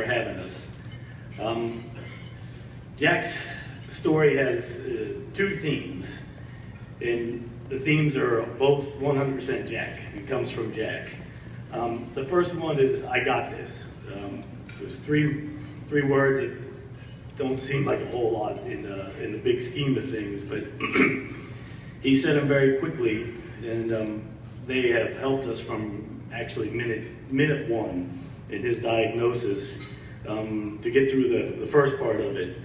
for having us. Jack's story has two themes, and the themes are both 100% Jack. It comes from Jack. The first one is, I got this. There's three words that don't seem like a whole lot in the big scheme of things, but he said them very quickly, and they have helped us from actually minute one in his diagnosis to get through the first part of it.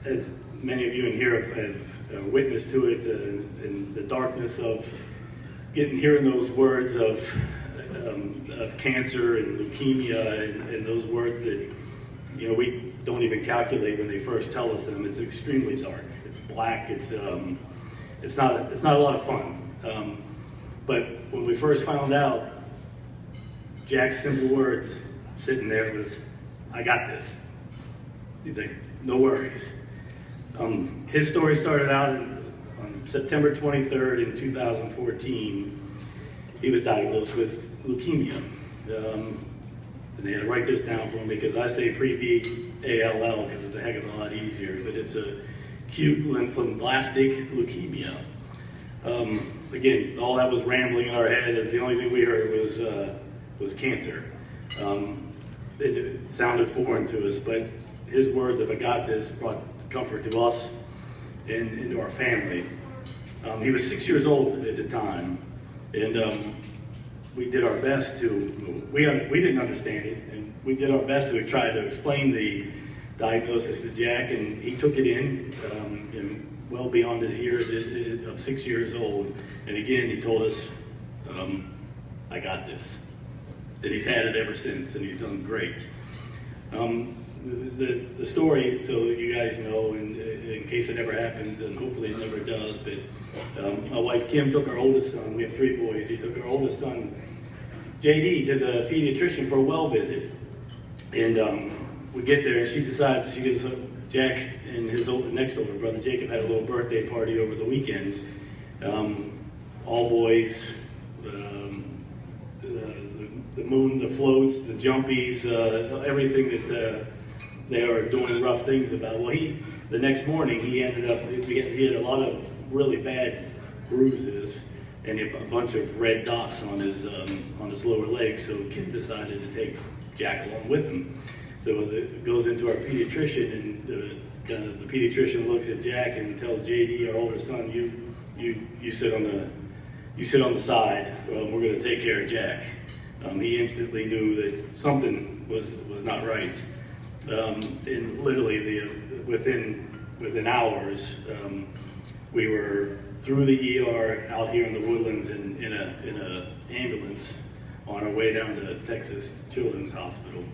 As many of you in here have witnessed to it, in the darkness of hearing those words of cancer and leukemia and those words that we don't even calculate when they first tell us them. It's extremely dark. It's black. It's not a lot of fun. But when we first found out, Jack's simple words sitting there was, "I got this." He's like, "No worries." His story started out on September 23rd in 2014. He was diagnosed with leukemia. And they had to write this down for him because I say pre-B-A-L-L because it's a heck of a lot easier, but it's a acute lymphoblastic leukemia. Again, all that was rambling in our head as the only thing we heard was cancer. It sounded foreign to us, but his words of "I got this" brought comfort to us and to our family. He was 6 years old at the time, and we did our best to, we didn't understand it, and we did our best to try to explain the diagnosis to Jack, and he took it in well beyond his years of 6 years old. And again, he told us, "I got this." And he's had it ever since, and he's done great. The story, so you guys know, in case it ever happens, and hopefully it never does, but my wife Kim took our oldest son, we have three boys, he took our oldest son, JD, to the pediatrician for a well visit. And we get there, and she decides, she gives Jack and his next older brother, Jacob, had a little birthday party over the weekend. All boys, the moon, the floats, the jumpies, everything that they are doing rough things about. Well, the next morning he ended up, he had a lot of really bad bruises and a bunch of red dots on his lower leg. So Kim decided to take Jack along with him. So it goes into our pediatrician, and the pediatrician looks at Jack and tells JD, our older son, you sit on the side. We're going to take care of Jack. He instantly knew that something was not right. And literally within hours, we were through the ER out here in the Woodlands in a ambulance on our way down to Texas Children's Hospital.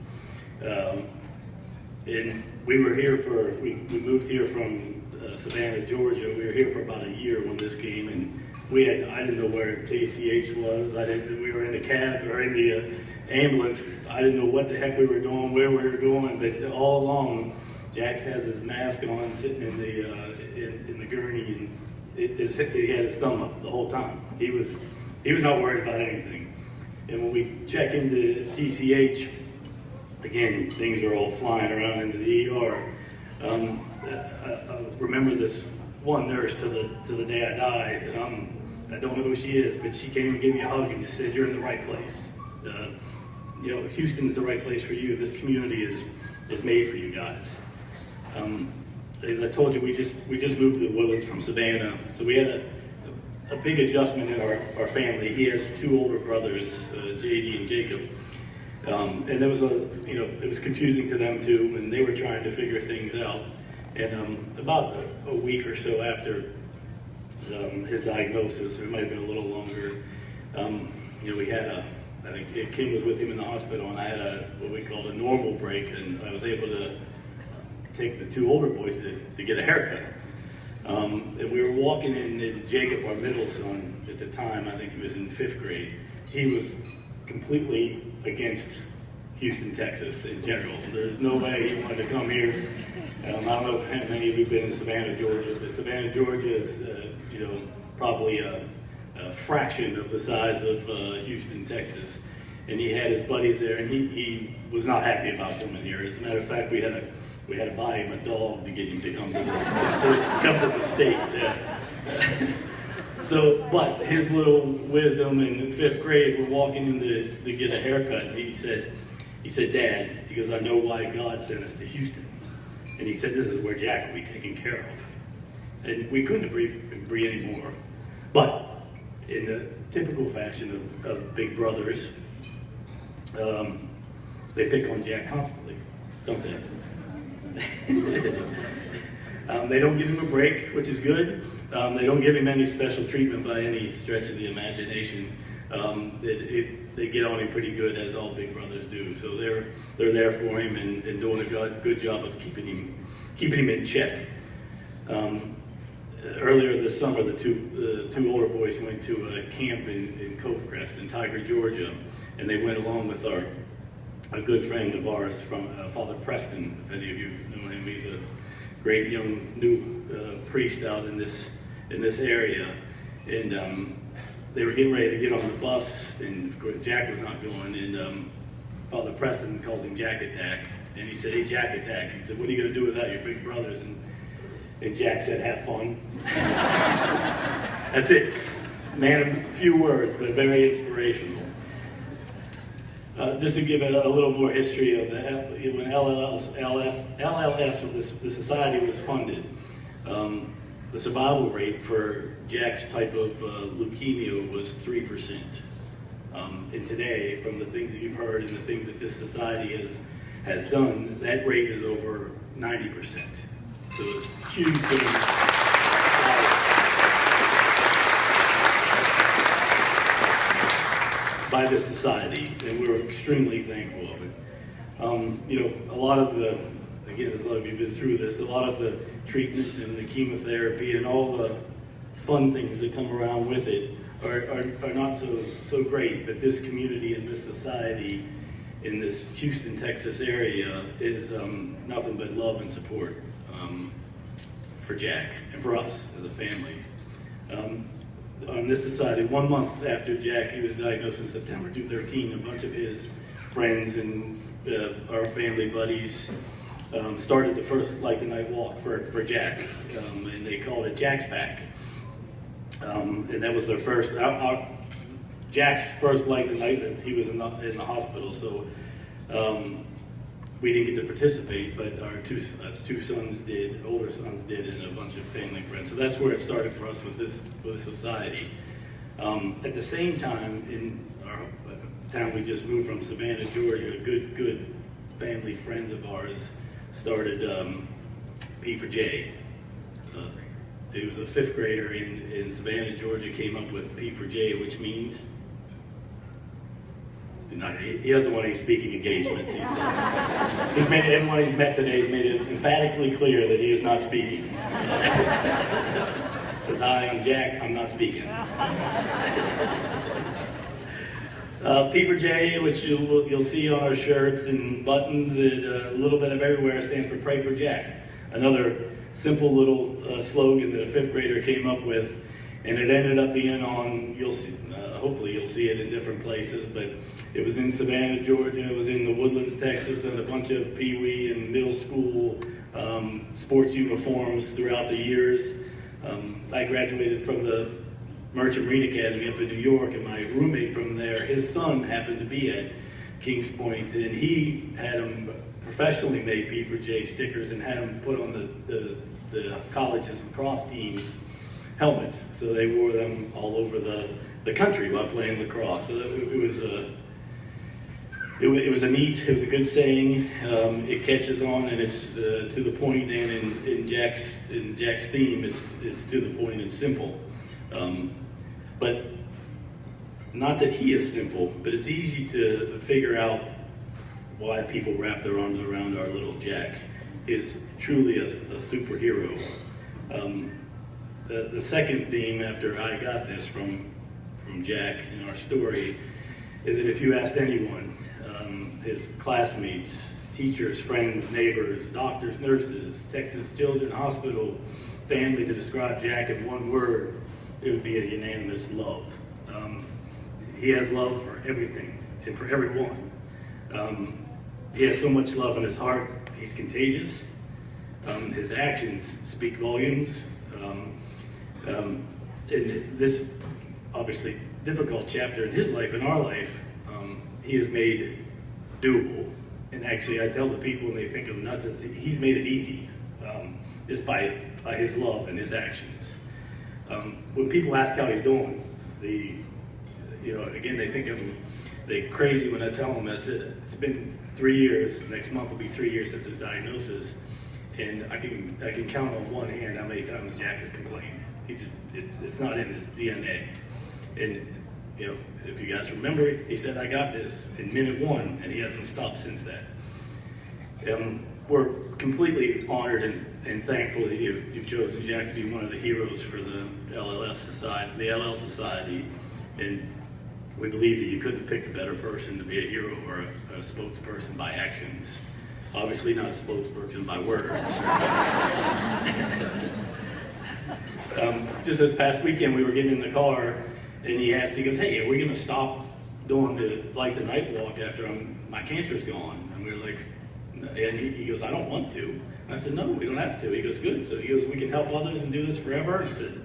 And we were here we moved here from Savannah, Georgia. We were here for about a year when this came, and I didn't know where TCH was. We were in the cab or in the ambulance. I didn't know what the heck we were doing, where we were going, but all along, Jack has his mask on, sitting in the gurney, and he had his thumb up the whole time. He was not worried about anything. And when we check into TCH, again, things are all flying around into the ER. I remember this one nurse to the day I die. I don't know who she is, but she came and gave me a hug and just said, "You're in the right place. Houston's the right place for you. This community is made for you guys." I told you we just moved to the Woodlands from Savannah, so we had a big adjustment in our family. He has two older brothers, JD and Jacob, and there was it was confusing to them too, and they were trying to figure things out. And about a week or so after his diagnosis, or it might have been a little longer, we had I think Kim was with him in the hospital, and I had what we called a normal break, and I was able to take the two older boys to get a haircut. And we were walking in, and Jacob, our middle son, at the time, I think he was in 5th grade, he was completely against Houston, Texas in general. There's no way he wanted to come here. I don't know if many of you have been in Savannah, Georgia, but Savannah, Georgia is probably a fraction of the size of Houston, Texas. and he had his buddies there, and he was not happy about coming here. As a matter of fact, we had to buy him a dog to get him to come to the state. Yeah. So, but his little wisdom in 5th grade, we're walking in to get a haircut, and he said, Dad, he goes, I know why God sent us to Houston. And he said, this is where Jack will be taken care of. And we couldn't agree anymore. But in the typical fashion of big brothers, they pick on Jack constantly, don't they? They don't give him a break, which is good. They don't give him any special treatment by any stretch of the imagination. They get on him pretty good, as all big brothers do. So they're there for him and doing a good job of keeping him in check. Earlier this summer, the two older boys went to a camp in Covecrest in Tiger, Georgia, and they went along with a good friend of ours from Father Preston. If any of you know him, he's a great young new priest out in this area, and they were getting ready to get on the bus, and of course Jack was not going, and Father Preston calls him Jack Attack, and he said, hey, Jack Attack. He said, what are you going to do without your big brothers? And Jack said, have fun. That's it. Man, a few words, but very inspirational. Just to give a little more history of when LLS, the society was funded, the survival rate for Jack's type of leukemia was 3%. And today, from the things that you've heard and the things that this society has done, that rate is over 90%. So it's huge thing. By this society, and we're extremely thankful of it. A lot of the, again, as a lot of you have been through this, a lot of the treatment and the chemotherapy and all the fun things that come around with it are not so great, but this community and this society in this Houston, Texas area is nothing but love and support for Jack and for us as a family. On this society, 1 month after Jack, he was diagnosed in September 2013, a bunch of his friends and our family buddies started the first Light the Night walk for Jack, and they called it Jack's Pack. And that was their first, Jack's first Light the Night, and he was in the hospital, so we didn't get to participate, but our two sons did, older sons did, and a bunch of family and friends. So that's where it started for us with this society. At the same time, in our town we just moved from, Savannah, Georgia, good family friends of ours started P4J. It was a 5th grader in Savannah, Georgia, came up with P4J, which means he doesn't want any speaking engagements. He's made everyone he's met today has made it emphatically clear that he is not speaking. Says, hi, I'm Jack, I'm not speaking. P4J, which you'll see on our shirts and buttons, and a little bit of everywhere, stands for Pray for Jack. Another simple little slogan that a 5th grader came up with, and it ended up being on, you'll see, hopefully you'll see it in different places, but it was in Savannah, Georgia, it was in the Woodlands, Texas, and a bunch of Pee-wee and middle school sports uniforms throughout the years. I graduated from the Merchant Marine Academy up in New York, and my roommate from there, his son happened to be at Kings Point, and he had them professionally made P4J stickers and had them put on the college's lacrosse teams' helmets, so they wore them all over the country while playing lacrosse. So it was a good saying. It catches on, and it's to the point, and in Jack's theme, it's to the point and simple. But not that he is simple, but it's easy to figure out why people wrap their arms around our little Jack. Is truly a superhero. The second theme, after I got this from Jack in our story, is that if you asked anyone, his classmates, teachers, friends, neighbors, doctors, nurses, Texas Children's Hospital family, to describe Jack in one word, it would be a unanimous love. He has love for everything and for everyone. He has so much love in his heart. He's contagious. His actions speak volumes. In this obviously difficult chapter in his life, in our life, he has made doable. And actually, I tell the people when they think I'm nuts, he's made it easy, just by his love and his actions. When people ask how he's doing, again, they think they're crazy when I tell them it's been 3 years. Next month will be 3 years since his diagnosis, and I can count on one hand how many times Jack has complained. It's not in his DNA. And if you guys remember, he said, "I got this" in minute 1, and he hasn't stopped since that. We're completely honored and thankful that you've chosen Jack to be one of the heroes for the LL Society, and we believe that you couldn't have picked a better person to be a hero or a spokesperson by actions. Obviously not a spokesperson by words. Just this past weekend, we were getting in the car, and he goes, "Hey, are we going to stop doing the Light the Night walk after my cancer's gone?" And we were like, and he goes, "I don't want to." And I said, "No, we don't have to." He goes, "Good." So he goes, "We can help others and do this forever." And I said,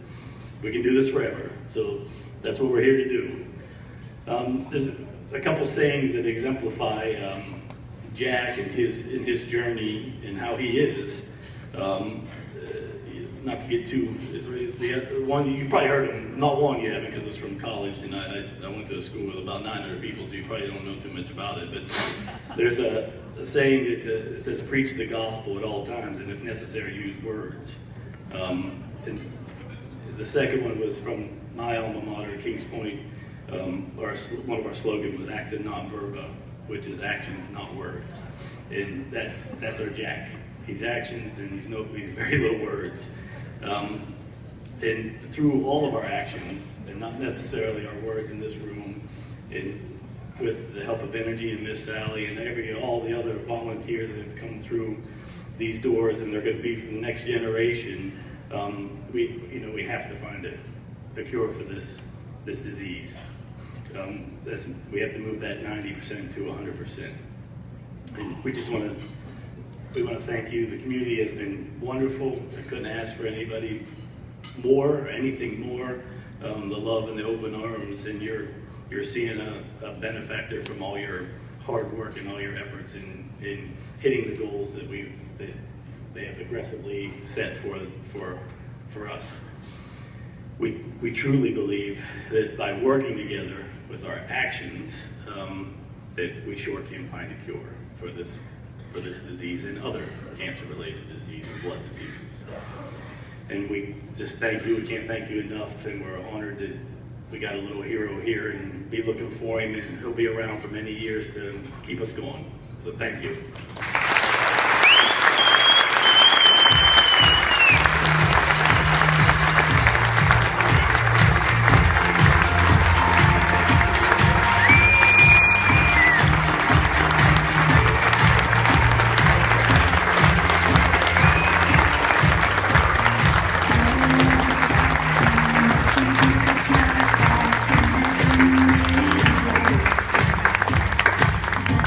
"We can do this forever." So that's what we're here to do. There's a couple sayings that exemplify Jack and his journey and how he is. Not to get too, the one you've probably heard of, not one you haven't because it's from college, and I went to a school with about 900 people, so you probably don't know too much about it. But there's a saying that says, "Preach the gospel at all times, and if necessary, use words." And the second one was from my alma mater, Kings Point. One of our slogans was "Acta non verba," which is actions, not words. And that's our Jack. He's actions, and he's very little words. And through all of our actions, and not necessarily our words in this room, and with the help of Energy and Miss Sally and all the other volunteers that have come through these doors, and they're going to be for the next generation, we have to find a cure for this disease. We have to move that 90% to 100%. And we want to thank you. The community has been wonderful. I couldn't ask for anybody more or anything more. The love and the open arms, and you're seeing a benefactor from all your hard work and all your efforts in hitting the goals that they have aggressively set for us. We truly believe that by working together with our actions, that we sure can find a cure for this disease and other cancer-related diseases, blood diseases. And we just thank you. We can't thank you enough, and we're honored that we got a little hero here, and be looking for him, and he'll be around for many years to keep us going. So thank you.